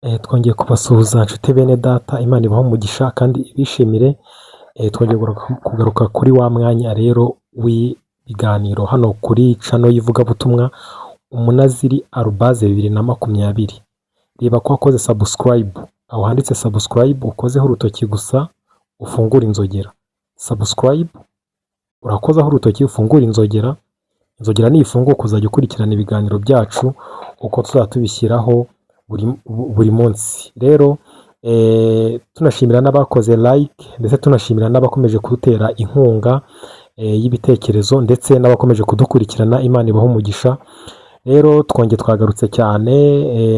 Twongeye kubasuhuza nshuti bene data, Imana ibahe umugisha kandi ibishimire. Twongeye kugaruka kuri wa mwanya rero w'ibiganiro hano kuri channel y'ivugabutumwa Umunaziri @2020. Reba ko wakoze subscribe, aho handitse subscribe ukozeho urutoki gusa ufungura inzogera. Subscribe urakozaho urutoki ufungura inzogera. Inzogera niyifunguka uzajya ukurikirana ibiganiro byacu uko tuzaba tubishyiraho buri munsi. Rero tunashimira n'abakoze like ndetse tunashimira n'abakomeje kudutera inkunga y'ibitekerezo ndetse n'abakomeje kudukurikirana. Imana ibahe umugisha. Rero twongeye twagarutse cyane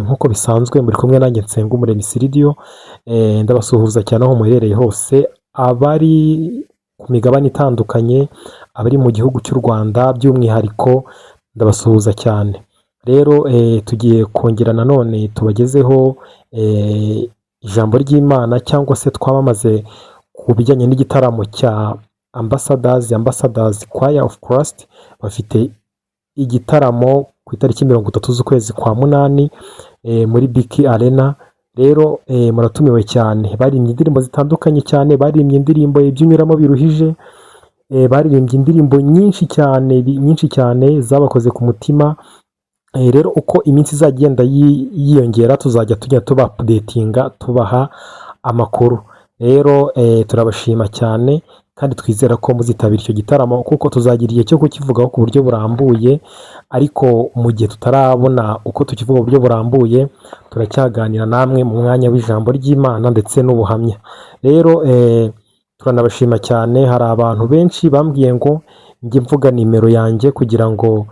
nk'uko bisanzwe muri kumwe nanjye Nsengumuremyi Siridiyo. Ndabasuhuza cyane aho muherereye hose, abari ku migabane itandukanye, abari mu gihugu cy'u Rwanda by'umwihariko ndabasuhuza cyane. Rero tugiye kongera nanone tubagezeho ijambo ry'Imana cyangwa se twamamaze ku bijyanye n'igitaramo cya Ambassadors Choir of Christ. Bafite igitaramo ku itariki 30 z'ukwezi kwa munani muri BK Arena. Rero muratumiwe cyane. Baririmbye indirimbo zitandukanye cyane, baririmbye indirimbo ibyunyuramo biruhije, baririmbye indirimbo nyinshi cyane zabakoze ku mutima. Rero uko iminsi izagenda yiyongera tuzajya tujya tuba updatinga, tubaha amakuru. Rero turabashima cyane kandi twizera ko muzitabira icyo gitaramo kuko tuzagira igihe cyo kukivugaho ku buryo burambuye, ariko mu gihe tutarabona uko tukivuga uburyo burambuye turacyaganira namwe mu mwanya w'ijambo ry'Imana ndetse n'ubuhamya. Rero turanabashima cyane. Hari abantu benshi bambwiye ngo njye mvuga nimero yanjye kugira ngo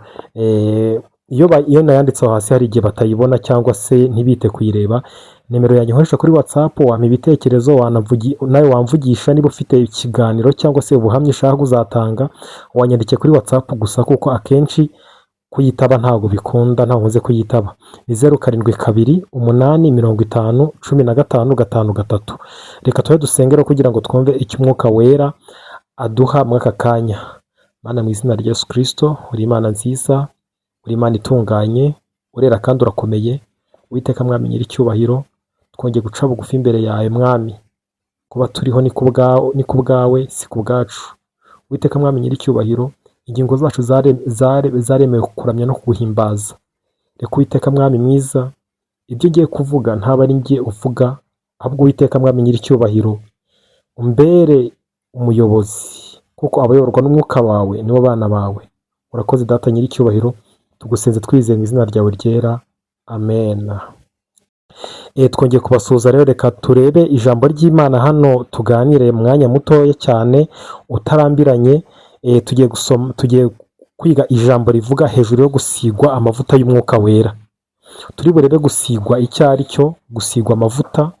iyo nayanditseho hasi hari igihe batayibona cyangwa se ntibite kuyireba. Nimero yanjye nkoresha kuri WhatsApp, wampa ibitekerezo, nawe wamvugisha niba ufite ikiganiro cyangwa se ubuhamya ushaka uzatanga, wanyandike kuri WhatsApp gusa kuko akenshi kuyitaba ntabwo bikunda, ntabwo nkunze kuyitaba. Ni 0728501553. Reka tuhe dusengera kugira ngo twumve icyo Umwuka Wera aduha muri aka kanya. Mana, mu izina rya Yesu Kristo, uri Imana nziza, uri Imana itunganye, urera kandi urakomeye. Uwiteka Mwami nyir'icyubahiro, twongeye guca bugufi imbere yawe Mwami. Kuba turiho ni ku bwawe si ku bwacu. Uwiteka Mwami nyir'icyubahiro, ingingo zacu zaremewe kukuramya no kuguhimbaza. Reka Uwiteka Mwami mwiza, ibyo ugiye kuvuga ntaba ari njye uvuga, ahubwo Uwiteka Mwami nyir'icyubahiro umbere umuyobozi, kuko abayoborwa n'umwuka wawe nibo bana bawe. Urakoze Data nyir'icyubahiro, tugusenze twizeye mu izina ryawe ryera, amen. Twongeye kubasuhuza. Rero reka turebe ijambo ry'Imana hano, tuganire mwanya mutoya cyane utarambiranye. Tugiye kwiga ijambo rivuga hejuru yo gusigwa amavuta y'Umwuka Wera. Turi burebe gusigwa icyo ari cyo, gusigwa amavuta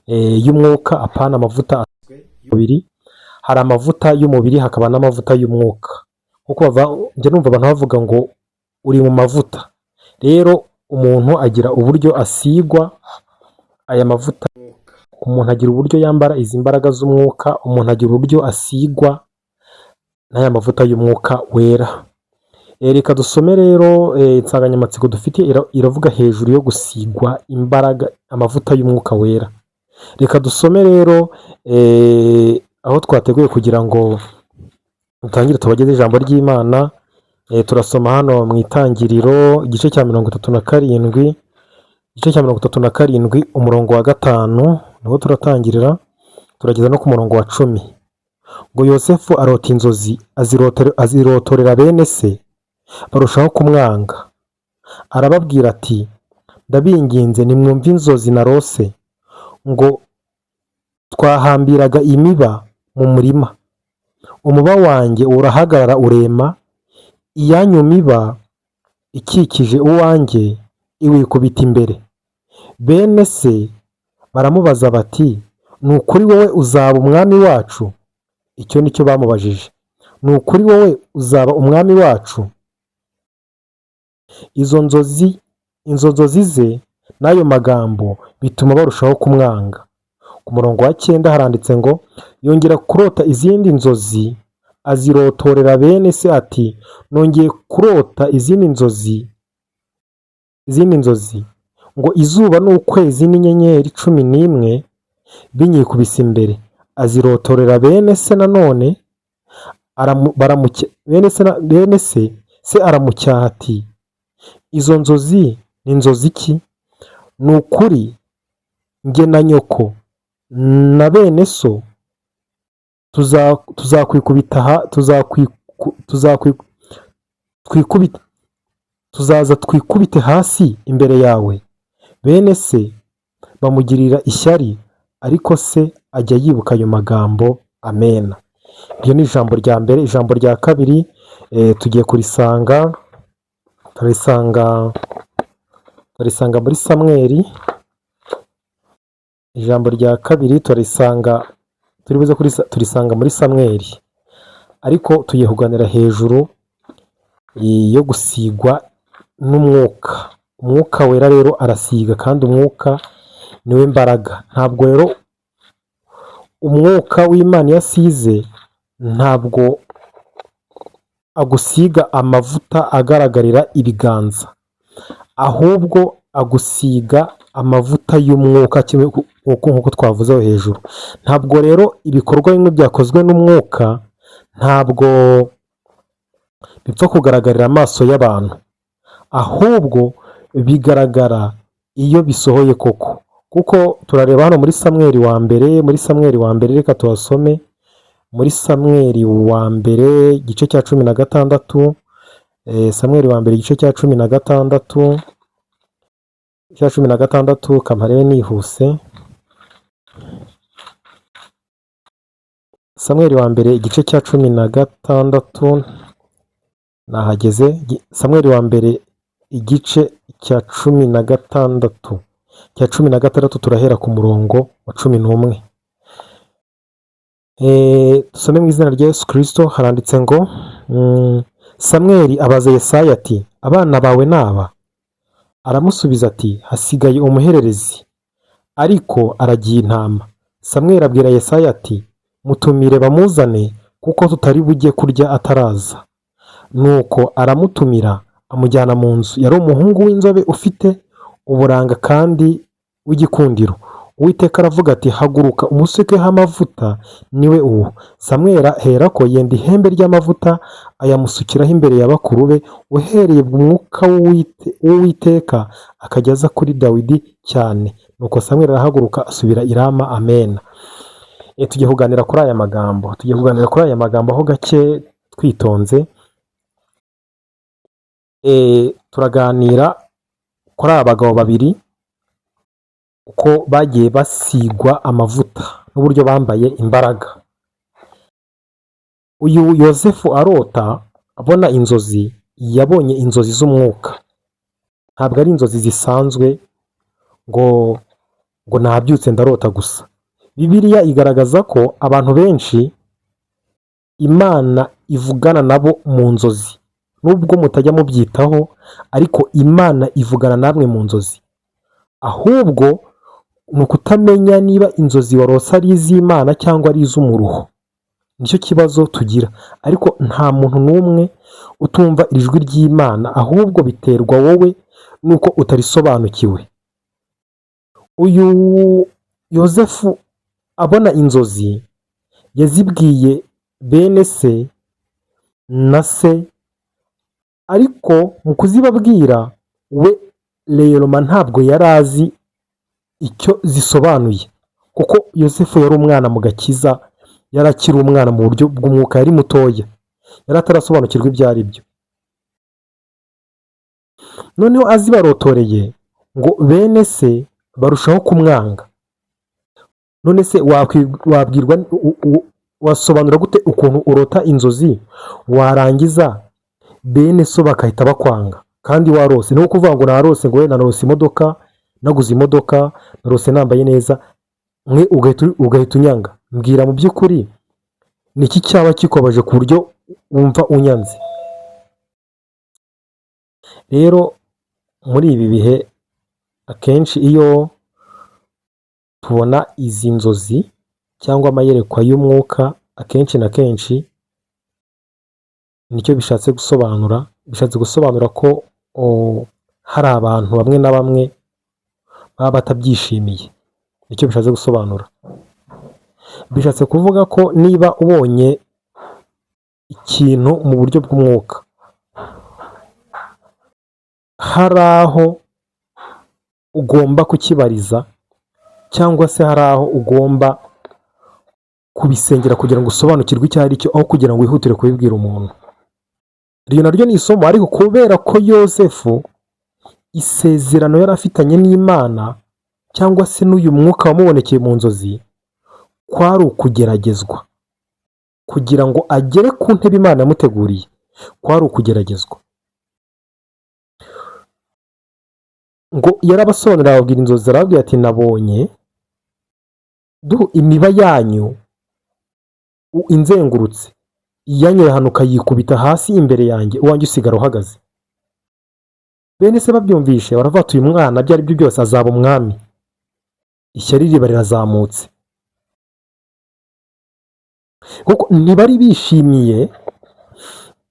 y'umwuka, apana amavuta y'umubiri. Hari amavuta y'umubiri hakaba n'amavuta y'umwuka. Kuko njye numva abantu bavuga ngo uri mu mavuta. Rero umuntu agira uburyo asigwa aya mavuta. Umuntu agira uburyo yambara izi mbaraga z'umwuka. Umuntu agira uburyo asigwa n'aya mavuta y'Umwuka Wera. Reka dusome rero insanganyamatsiko dufite iravuga hejuru yo gusigwa imbaraga amavuta y'Umwuka Wera. Reka dusome rero aho twateguye kugira ngo dutangire tubageze ijambo ry'Imana. Turasoma hano mu Itangiriro igice cya 37, umurongo wa 5 niho turatangirira, turageza no ku murongo wa 10. Ngo Yosefu arota inzozi, azirotorera bene se, barushaho kumwanga. Arababwira ati, ndabinginze nimwumve inzozi narose. Ngo twahambiraga imiba mu murima, umuba wanjye urahagarara urema, iyanyu miba ikikije uwanjye iwikubita imbere. Bene se baramubaza bati, ni ukuri wowe uzaba umwami wacu? Icyo nicyo bamubajije, ni ukuri wowe uzaba umwami wacu? Izo nzozi ze n'ayo magambo bituma barushaho kumwanga. Ku murongo wa 9 haranditse ngo yongera kurota izindi nzozi, azirotorera bene se ati, nongeye kurota izindi nzozi ngo izuba n'ukwezi n'inyenyeri 11 binyikubise imbere, azirotorera bene se. Nanone bene se aramucyaha ati, izo nzozi ni inzozi ki? Ni ukuri njye na nyoko na bene so tuzaza twikubite hasi imbere yawe. Bene se bamugirira ishyari, ariko se ajya yibuka ayo magambo. Amen. Iryo ni ijambo rya mbere. Ijambo rya kabiri tugiye turisanga muri Samweli. Ijambo rya kabiri turisanga muri Samweli, ariko tugiye kuganira hejuru yo gusigwa n'umwuka. Umwuka wera rero arasiga, kandi umwuka niwe mbaraga. Ntabwo rero umwuka w'Imana iyo asize, ntabwo agusiga amavuta agaragarira ibiganza, ahubwo agusiga amavuta y'umwuka, nk'uko twavuzeho hejuru. Ntabwo rero ibikorwa bimwe byakozwe n'umwuka ntabwo bipfa kugaragarira amaso y'abantu, ahubwo bigaragara iyo bisohoye koko. Kuko turareba hano muri Samweli wa mbere, reka tuhasome muri Samweli wa mbere igice cya 16. Samweli wa mbere igice cya 16 kamare nihuse. Samweli wa mbere igice cya 16 nahageze. Samweli wa mbere igice cya 16 turahera ku murongo wa 11. Dusome mu izina rya Yesu Kristo. Haranditse ngo, Samweli abaza Yesaya ati, abana bawe naba? Aramusubiza ati, hasigaye umuhererezi, ariko aragiye intama. Samweli abwira Yesaya ati, mutumire bamuzane, kuko tutari bujye kurya ataraza. Nuko aramutumira, amujyana mu nzu. Yari umuhungu w'inzobe ufite uburanga kandi w'igikundiro. Uwiteka aravuga ati, haguruka umusukeho amavuta, niwe uwo. Samweli aherako yenda ihembe ry'amavuta, ayamusukiraho imbere ya bakuru be, uhereye mu mwuka w'Uwiteka akajya aza kuri Dawidi cyane. Nuko Samweli arahaguruka asubira i Rama. Amen. Tugiye kuganira kuri aya magambo aho gake twitonze. Turaganira kuri aba bagabo babiri, uko bagiye basigwa amavuta n'uburyo bambaye imbaraga. Uyu Yosefu arota abona inzozi, yabonye inzozi z'umwuka, ntabwo ari inzozi zisanzwe ngo nabyutse ndarota gusa. Bibiliya igaragaza ko abantu benshi Imana ivugana nabo mu nzozi, nubwo mutajya mubyitaho, ariko Imana ivugana namwe mu nzozi. Ahubwo ni ukutamenya niba inzozi warose ari iz'Imana cyangwa ari iz'umuruho. Nicyo kibazo tugira. Ariko nta muntu n'umwe utumva ijwi ry'Imana, ahubwo biterwa wowe nuko utarisobanukiwe. Uyu Yosefu abona inzozi yazibwiye bene se na se, ariko mu kuzibabwira we Reyeloma ntabwo yari azi icyo zisobanuye, kuko Yosefu yari umwana mu gakiza, yari akiri umwana mu buryo bw'umwuka, yari mutoya, yari atarasobanukirwa ibyo ari byo. Noneho azibarotoreye ngo bene se barushaho kumwanga. None se wasobanura gute ukuntu urota inzozi warangiza bene so bakahita bakwanga kandi warose? Ni ukuvuga ngo narose, ngo wenda narose imodoka, naguze imodoka, narose nambaye neza, mwe ugahita unyanga. Mbwira mu by'ukuri ni iki cyaba kikobaje ku buryo wumva unyanze? Rero muri ibi bihe akenshi iyo tubona izi nzozi cyangwa amayerekwa y'umwuka, akenshi na kenshi nicyo bishatse gusobanura ko hari abantu bamwe na bamwe baba batabyishimiye. Nicyo bishatse gusobanura. Bishatse kuvuga ko niba ubonye ikintu mu buryo bw'umwuka, hari aho ugomba kukibariza cyangwa se hari aho ugomba kubisengera kugira ngo usobanukirwe icyo ari cyo, aho kugira ngo wihutire kubibwira umuntu. Iryo naryo ni isomo, ariko kubera ko Yosefu isezerano yari afitanye n'Imana cyangwa se n'uyu mwuka wamubonekeye mu nzozi, kwari ukugeragezwa kugira ngo agere ku ntebe Imana yamuteguriye. Kwari ukugeragezwa ngo yarabasobanurira, ababwira inzozi, arababwira ati nabonye imiba yanyu inzengurutse, iyanyu irahanuka yikubita hasi imbere yanjye, uwanjye usigara uhagaze. Bene se babyumvishe baravuga ati uyu mwana ibyo ari byo byose azaba umwami. Ishyari riba rirazamutse, kuko ntibari bishimiye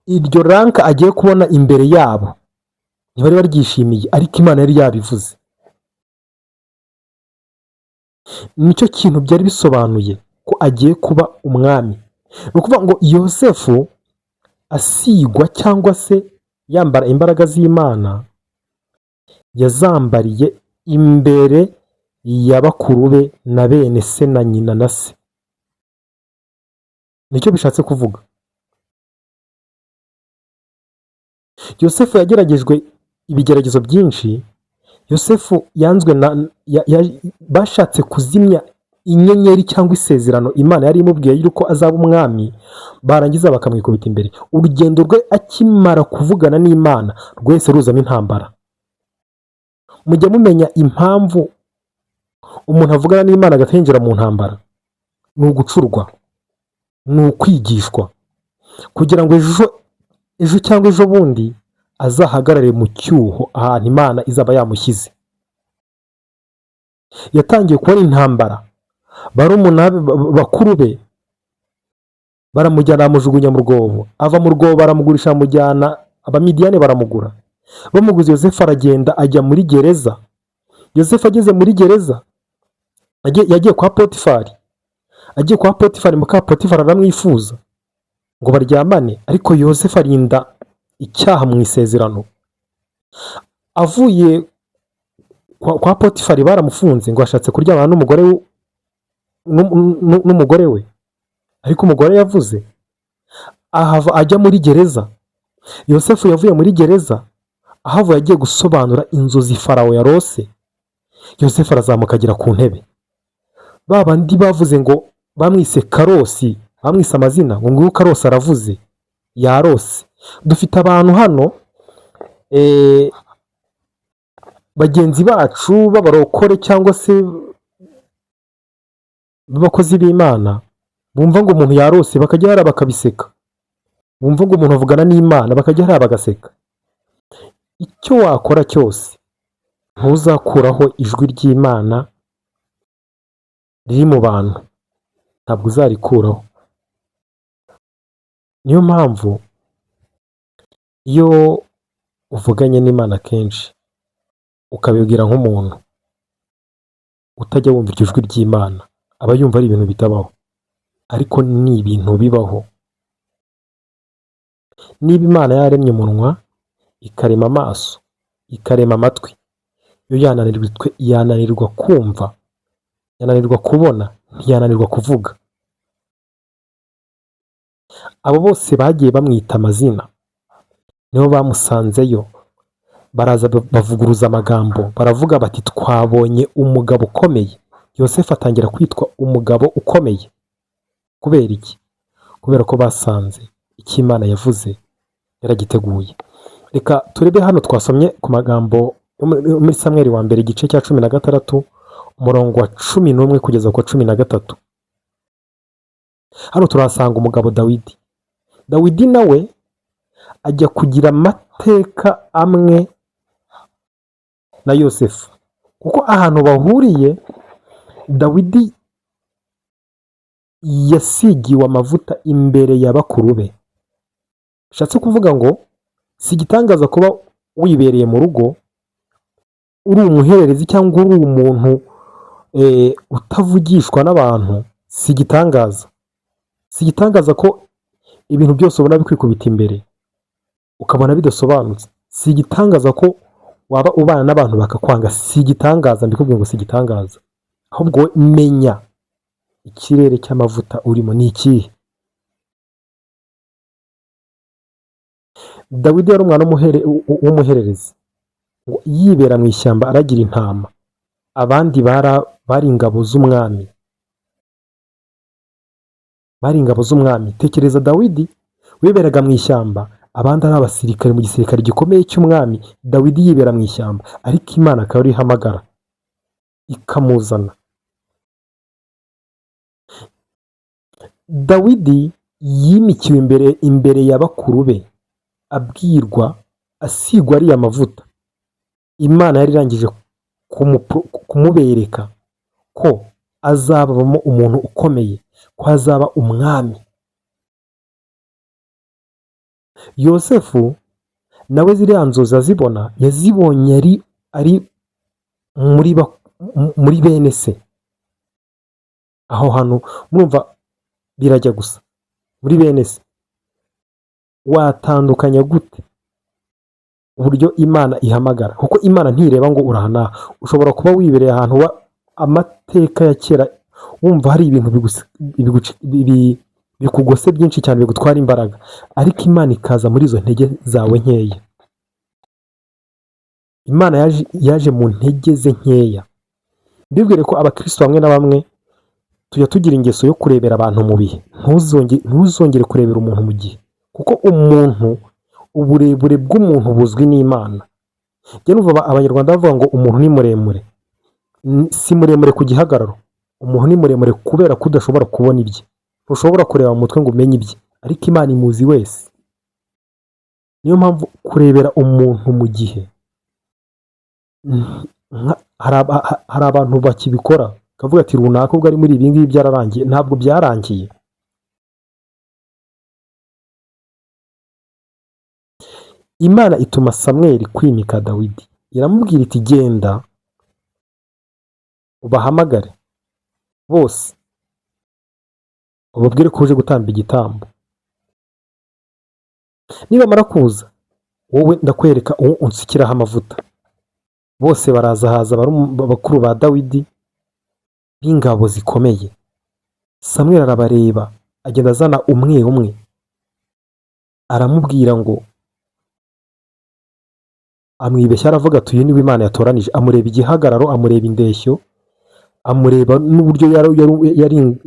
iryo ranka agiye kubona imbere yabo, ntibari baryishimiye, ariko Imana yari yabivuze. Nicyo kintu byari bisobanuye ko agiye kuba umwami. Ni ukuvuga ngo Yosefu asigwa cyangwa se yambara imbaraga z'Imana, yazambariye imbere ya bakuru be na bene se na nyina na se. Nicyo bishatse kuvuga. Yosefu yageragejwe ibigeragezo byinshi. Yosefu yanzwe bashatse kuzimya inyenyeri cyangwa isezerano Imana yari imubwiye yuko azaba umwami, barangiza bakamwikubita imbere. Urugendo rwe akimara kuvugana n'Imana rwese ruzamo intambara. Mujya mumenya impamvu umuntu avugana n'Imana agatinjira mu ntambara? Ni ugucurwa, ni ukwigishwa, kugira ngo ejo cyangwa ejo bundi azahagarare mu cyuho ahantu Imana izaba yamushyize. Yatangiye kubona intambara. Barumuna bakuru be baramujyana bamujugunya mu rwobo, ava mu rwobo baramugurisha, bamujyana Abamidiyani baramugura. Bamuguze Yosefu aragenda ajya muri gereza. Yosefu ageze muri gereza yagiye kwa Potifari. Agiye kwa Potifari, muka Potifari aramwifuza ngo baryamane, ariko Yosefu arinda icyaha mu isezerano. Avuye kwa Potifari baramufunze ngo ashatse kuryamana n'umugore we, ariko umugore yavuze, ahava ajya muri gereza. Yosefu yavuye muri gereza, ahavuye agiye gusobanura inzozi Farawo yarose. Yosefu arazamuka agera ku ntebe. Babandi bavuze ngo bamwise Karosi, bamwise amazina ngo nguyu Karosi aravuze, yarose. Dufite abantu hano bagenzi bacu b'abarokore cyangwa se b'abakozi b'Imana, bumva ngo umuntu yarose bakajya hariya bakabiseka. Bumva ngo umuntu avugana n'Imana bakajya hariya bagaseka. Icyo wakora cyose ntuzakuraho ijwi ry'Imana riri mu bantu, ntabwo uzarikuraho. Niyo mpamvu iyo uvuganye n'Imana kenshi ukabibwira nk'umuntu utajya wumva iryo jwi ry'Imana, aba yumva ari ibintu bitabaho, ariko ni ibintu bibaho. Niba Imana yaremye umunwa, ikarema amaso, ikarema amatwi, yo yananirwa kumva, yananirwa kubona, ntiyananirwa kuvuga. Abo bose bagiye bamwita amazina, nibo bamusanzeyo, baraza bavuguruza amagambo, baravuga bati twabonye umugabo ukomeye. Yosefu atangira kwitwa umugabo ukomeye. Kubera iki? Kubera ko basanze icyo Imana yavuze yaragiteguye. Reka turebe hano twasomye ku magambo muri Samweli wa mbere igice cya 16 umurongo wa 11 kugeza ku 13. Hano turahasanga umugabo Dawidi. Dawidi nawe ajya kugira amateka amwe na Yosefu, kuko ahantu bahuriye Dawidi yasigiwe amavuta imbere ya bakuru be. Bishatse kuvuga ngo si igitangaza kuba wibereye mu rugo uri umuhererezi cyangwa uri umuntu utavugishwa n'abantu, si igitangaza. Si igitangaza ko ibintu byose ubona bikwikubita imbere ukabona bidasobanutse. Si igitangaza ko waba ubana n'abantu bakakwanga. Si igitangaza, mbikubwiye ngo si igitangaza. Ahubwo menya ikirere cy'amavuta urimo ni ikihe. Dawidi yari umwana w'umuhererezi, ngo yibera mu ishyamba aragira intama. Abandi bari ingabo z'umwami, bari ingabo z'umwami. Tekereza Dawidi wiberaga mu ishyamba, abandi ari abasirikare mu gisirikare gikomeye cy'umwami. Dawidi yibera mu ishyamba, ariko Imana akaba ariyo ihamagara ikamuzana. Dawidi yimikiwe imbere ya bakuru be, abwirwa, asigwa ariya mavuta. Imana yari irangije kumubereka ko azabamo umuntu ukomeye, ko azaba umwami. Yosefu nawe ziriya nzozi azibona, yazibonye ari muri bene se. Aho hantu mwumva birajya gusa, muri bene se. Watandukanya gute uburyo Imana ihamagara? Kuko Imana ntireba ngo urahana. Ushobora kuba wibereye ahantu amateka ya kera wumva hari ibintu bikugose byinshi cyane, bigutwara imbaraga, ariko Imana ikaza muri izo ntege zawe nkeya. Imana yaje mu ntege ze nkeya. Mbibwire ko abakristo bamwe na bamwe tujya tugira ingeso yo kurebera abantu mu bihe. Ntuzongere kurebera umuntu mu gihe, kuko umuntu, uburebure bw'umuntu buzwi n'Imana. Njye numva abanyarwanda bavuga ngo umuntu ni muremure. Si muremure ku gihagararo, umuntu ni muremure kubera ko udashobora kubona ibye. Ntushobora kureba mu mutwe ngo umenye ibye, ariko Imana imuzi wese. Niyo mpamvu kurebera umuntu mu gihe, hari abantu bakibikora, kavuga ati runaka ubwo ari muri ibi ngibi byararangiye. Ntabwo byarangiye. Imana ituma Samweli kwimika Dawidi, iramubwira iti genda ubahamagare bose, ubabwire ko uje gutamba igitambo. Nibamara kuza, wowe ndakwereka uwo unsikiraho amavuta. Bose baraza, haza bakuru ba Dawidi b'ingabo zikomeye. Samweli arabareba, agenda azana umwe umwe, aramubwira ngo, amwibeshya, aravuga ati uyu niwe Imana yatoranije. Amureba igihagararo, amureba indeshyo, amureba n'uburyo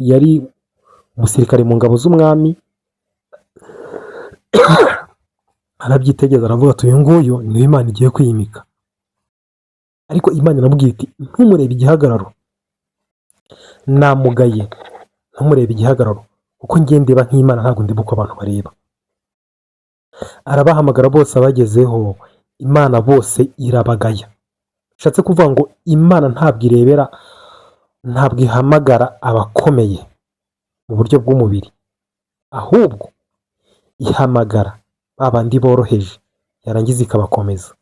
yari umusirikare mu ngabo z'umwami. Arabyitegereza, aravuga ati uyu nguyu niwe Imana igiye kwimika. Ariko Imana iramubwira iti ntumurebe igihagararo, namugaye, ntumurebe igihagararo, kuko njye ndeba nk'Imana, ntabwo ndeba uko abantu bareba. Arabahamagara bose, abagezeho Imana bose irabagaya. Bishatse kuvuga ngo Imana ntabwo ihamagara abakomeye mu buryo bw'umubiri, ahubwo ihamagara babandi boroheje, yarangiza ikabakomeza.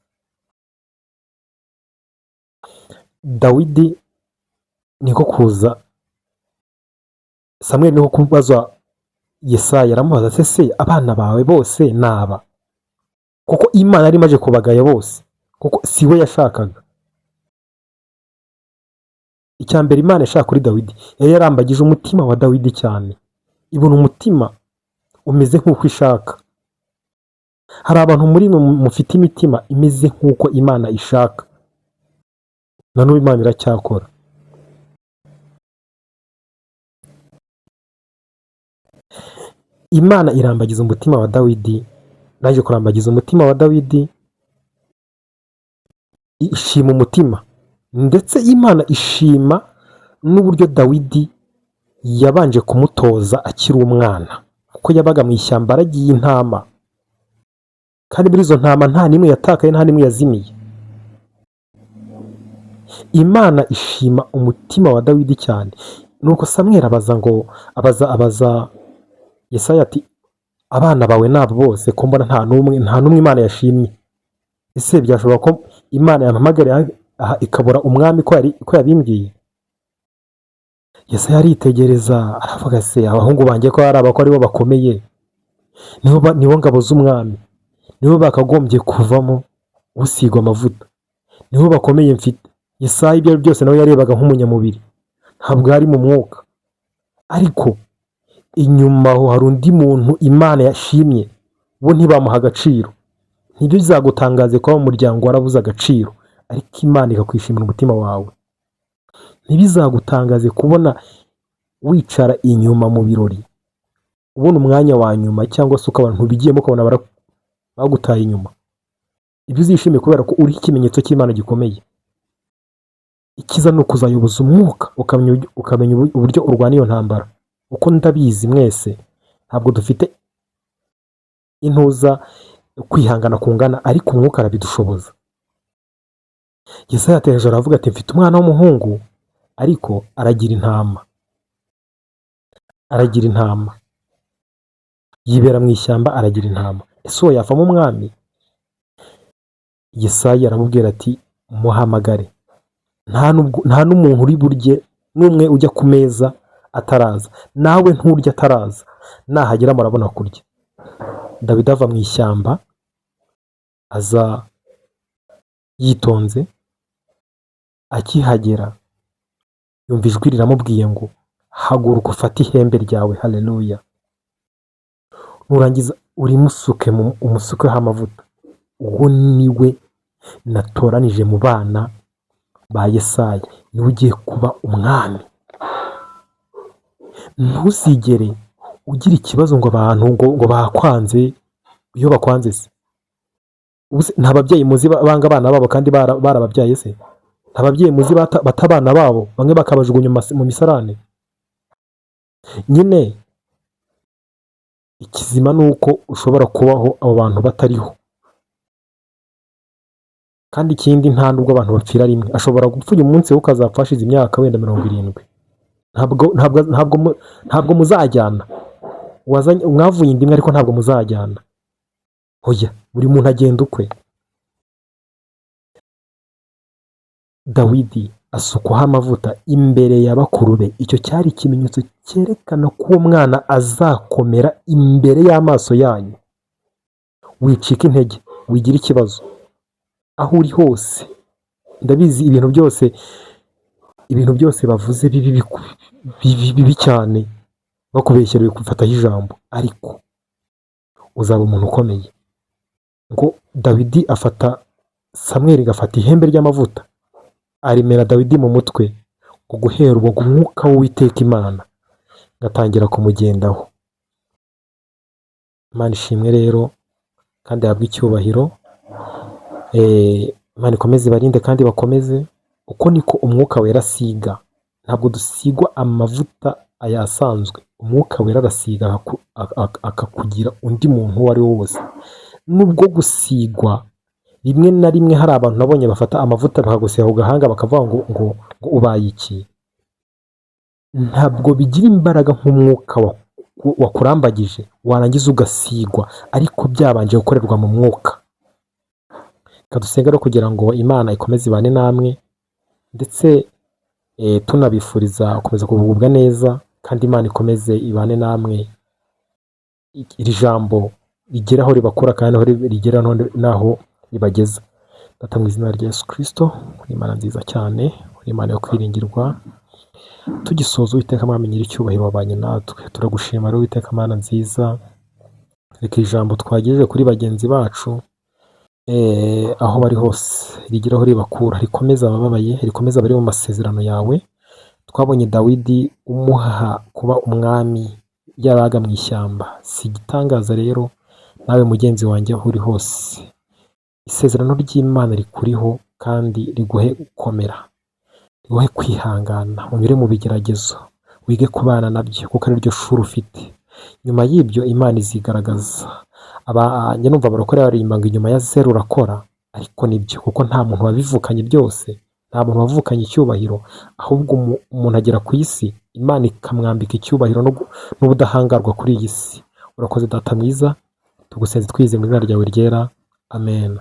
Dawidi niko kuza, Samweli niko kubaza Yesaya, aramubaza se abana bawe bose naba? Kuko Imana yari imaze kubagaya bose, kuko si we yashakaga. Icya mbere Imana ishaka kuri Dawidi, yari yarambagije umutima wa Dawidi cyane, ibona umutima umeze nk'uko ishaka. Hari abantu muri mwe mufite imitima imeze nk'uko Imana ishaka, na n'ubu Imana iracyakora. Imana irambagiza umutima wa Dawidi, naje kurambagiza umutima wa Dawidi, ishima umutima, ndetse Imana ishima n'uburyo Dawidi yabanje kumutoza akiri umwana, kuko yabaga mu ishyamba aragiye intama, kandi muri izo ntama nta n'imwe yatakaye, nta n'imwe yazimiye. Imana ishima umutima wa Dawidi cyane. Nuko Samweli abaza Yesaya ati abana bawe nabo bose ko mbona nta n'umwe Imana yashimye. Ese byashobora ko Imana yampamagara ikabura umwami ko yabimbwiye. Yesaya aritegereza aravuga se abahungu banjye ko ari abako aribo bakomeye, nibo ngabo z'umwami, nibo bakagombye kuvamo usigwa amavuta, nibo bakomeye mfite. Yesaya ibyo byose nawe yarebaga nk'umunyamubiri, ntabwo ari mu mwuka. Ariko inyuma aho hari undi muntu Imana yashimye, bo ntibamuha agaciro. Nibyo bizagutangaze kuba mu muryango warabuze agaciro, ariko Imana ikakwishimira umutima wawe. Ntibizagutangaze kubona wicara inyuma mu birori, ubona umwanya wa nyuma, cyangwa se ukabona ntubigiyemo ukabona bagutaye inyuma. Ibyo uzishime kubera ko uriho ikimenyetso cy'Imana gikomeye. Ikiza ni ukuzayoboza umwuka, ukamenya uburyo urwana iyo ntambara. Uko ndabizi mwese ntabwo dufite intuza kwihangana kungana, ariko umwuka arabidushoboza. Yesaya yateje aravuga ati mfite umwana w'umuhungu, ariko aragira intama, yibera mu ishyamba aragira intama. Ese uwo yavamo umwami? Yesaya aramubwira ati muhamagare. Nta n'umuntu uri burye n'umwe ujya ku meza ataraza, nawe nturya ataraza, nahagera murabona kurya. Dawidi ava mu ishyamba aza yitonze, akihagera yumva ijwi riramubwiye ngo haguruka ufate ihembe ryawe. Haleluya. Nurangiza umusukeho amavuta. Uwo niwe natoranije mu bana ba Yesaya, niwe ugiye kuba umwami. Ntuzigere ugira ikibazo ngo abantu ngo bakwanze. Iyo bakwanze se nta babyeyi muzi banga abana babo kandi barababyaye se? Nta babyeyi muzi bata abana babo bamwe bakabajugunya mu misarane? Nyine ikizima ni uko ushobora kubaho abo bantu batariho. Kandi ikindi, nta nubwo abantu bapfira rimwe. Ashobora gupfa uyu munsi ukazapfa hashize imyaka wenda 70. Ntabwo muzajyana. Mwavuye inda imwe ariko ntabwo muzajyana. Hoya, buri muntu agenda ukwe. Dawidi asukwaho amavuta imbere ya bakuru be. Icyo cyari ikimenyetso cyerekana ko uwo mwana azakomera imbere y'amaso yanyu. Wicika intege, wigira ikibazo aho uri hose. Ndabizi ibintu byose bavuze bibi cyane, bakubeshyera gufataho ijambo, ariko uzaba umuntu ukomeye. Ngo Dawidi afata Samweli, gafata ihembe ry'amavuta arimera Dawidi mu mutwe, ngo guhera ubwo umwuka w'Uwiteka Imana gatangira kumugendaho. Imana ishimwe rero kandi yahabwa icyubahiro. Imana ikomeze ibarinde kandi bakomeze. Uko niko umwuka wera asiga. Ntabwo dusigwa amavuta ayasanzwe. Umwuka wera arasiga akakugira undi muntu uwo ari we wose. Nubwo gusigwa rimwe na rimwe hari abantu nabonye bafata amavuta bakagusiga ku gahanga bakavuga ngo ubaye iki. Ntabwo bigira imbaraga nk'umwuka wakurambagije warangiza ugasigwa, ariko byabanje gukorerwa mu mwuka. Kadusenga rero kugira ngo Imana ikomeze ibane namwe, ndetse tunabifuriza gukomeza kugubwa neza, kandi Imana ikomeze ibane namwe. Iri jambo rigera aho ribakura kandi aho rigera naho ribageza. Data mu izina rya Yesu Kristo, uri Imana nziza cyane, uri Imana yo kwiringirwa. Tugisoza Uwiteka Mana nyiri icyubahiro wabanye natwe, turagushima rero Uwiteka Mana nziza. Reka ijambo twagejeje kuri bagenzi bacu aho bari hose rigira aho ribakura, rikomeza abababaye, rikomeza abari mu masezerano yawe. Twabonye Dawidi umuha kuba umwami yabaga mu ishyamba. Si igitangaza rero nawe mugenzi wanjye aho uri hose, isezerano ry'Imana rikuriho kandi riguhe gukomera, riguhe kwihangana, unyure mu bigeragezo, wige kubana nabyo kuko ari ryo shuri ufite. Nyuma y'ibyo Imana izigaragaza. Njye numva abarokore baririmba ngo inyuma ya zeru urakora, ariko nibyo kuko nta muntu wabivukanye byose, nta muntu wavukanye icyubahiro, ahubwo umuntu agera ku isi Imana ikamwambika icyubahiro n'ubudahangarwa kuri iyi si. Urakoze Data mwiza, tugusenze twize mu izina ryawe ryera. Amen.